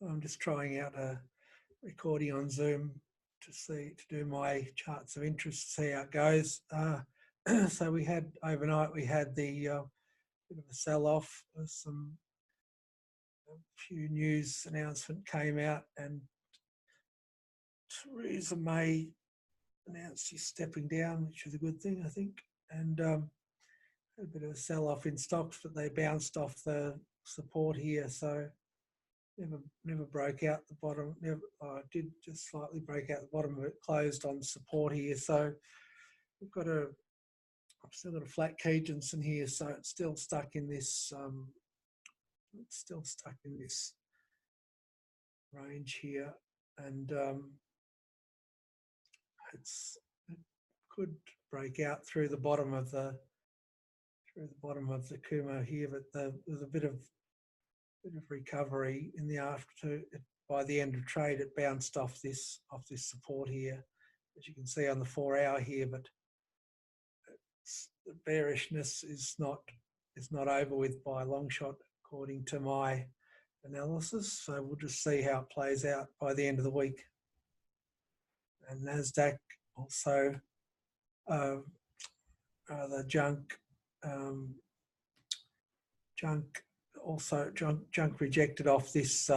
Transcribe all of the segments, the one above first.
I'm just trying out a recording on Zoom to do my charts of interest, see how it goes. So we had overnight, we had the bit of a sell-off. A few news announcement came out, and Theresa May announced she's stepping down, which is a good thing, I think. And a bit of a sell-off in stocks, but they bounced off the support here, so never broke out the bottom. I did just slightly break out the bottom, but it closed on support here. So we've got I've still got a flat Key Jensen here, so it's still stuck in this. Range here, and it could break out through the bottom of the Kumo here, but there's a bit of recovery in the afternoon. By the end of trade, it bounced off this support here, as you can see on the 4-hour here. But the bearishness is not over with by a long shot, according to my analysis. So we'll just see how it plays out by the end of the week. And Nasdaq also, the junk rejected off this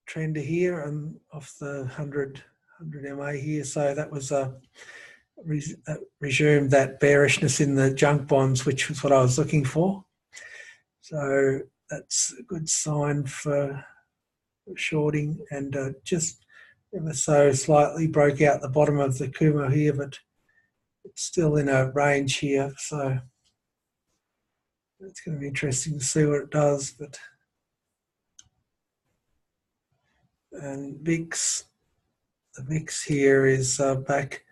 trender here and off the 100 MA here. So that was resumed that bearishness in the junk bonds, which was what I was looking for. So that's a good sign for shorting, and just ever so slightly broke out the bottom of the Kumo here, but it's still in a range here. So it's going to be interesting to see what it does. And VIX, the VIX here is back.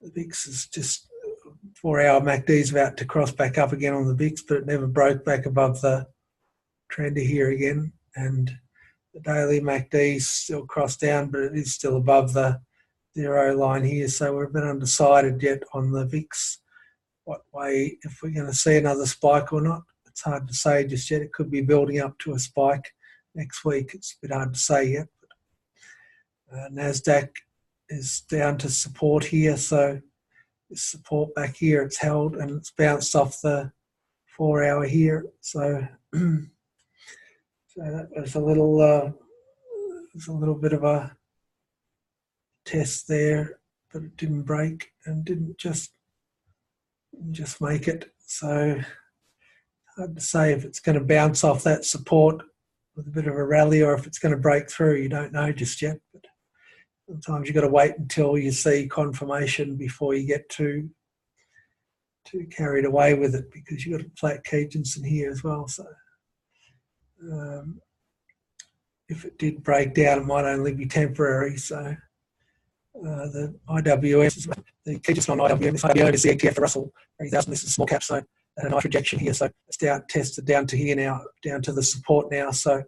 The VIX is just 4-hour MACD is about to cross back up again on the VIX, but it never broke back above the trend here again. And the daily MACD is still crossed down, but it is still above the 0 line here. So we're a bit undecided yet on the VIX, what way, if we're going to see another spike or not. It's hard to say just yet. It could be building up to a spike next week. It's a bit hard to say yet. But Nasdaq is down to support here. So this support back here, it's held and it's bounced off the 4-hour here. So, so that was a little bit of a test there, but it didn't break and didn't just make it. So hard to say if it's going to bounce off that support with a bit of a rally or if it's going to break through. You don't know just yet, but sometimes you've got to wait until you see confirmation before you get too carried away with it, because you've got a flat Key Jensen here as well. So if it did break down, it might only be temporary. So the IWM, the Key Jensen on IWM, this IWM is the ETF, the Russell 3000. This is small cap, so a nice rejection here. So it's tested down to here now, down to the support now. So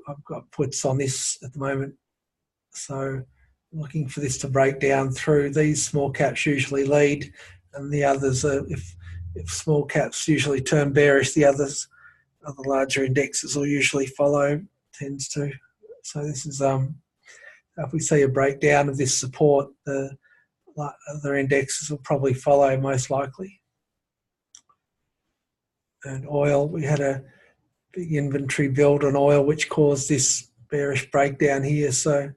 I've got puts on this at the moment. So looking for this to break down through. These small caps usually lead, and the others, if small caps usually turn bearish, the other larger indexes will usually follow, tends to. So this is, if we see a breakdown of this support, the other indexes will probably follow most likely. And oil, we had a big inventory build on oil, which caused this bearish breakdown here. So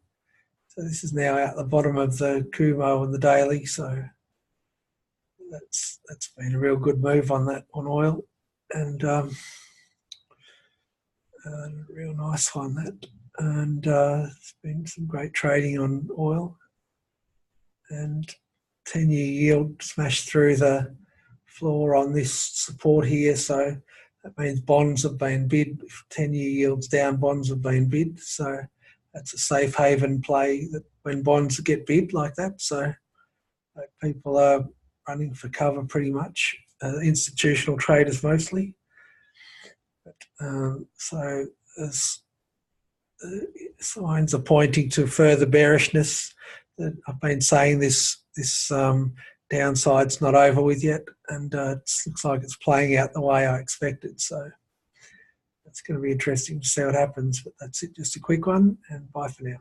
this is now out the bottom of the Kumo and the daily. So that's been a real good move on oil, and a real nice one that. And it's been some great trading on oil, and 10-year yield smashed through the floor on this support here. So that means bonds have been bid. If 10-year yields down, bonds have been bid. So that's a safe haven play that when bonds get bid like that. So people are running for cover pretty much, institutional traders mostly. But, so there's signs are pointing to further bearishness. That I've been saying this downside's not over with yet, and it looks like it's playing out the way I expected. So it's going to be interesting to see what happens. But that's it, just a quick one, and bye for now.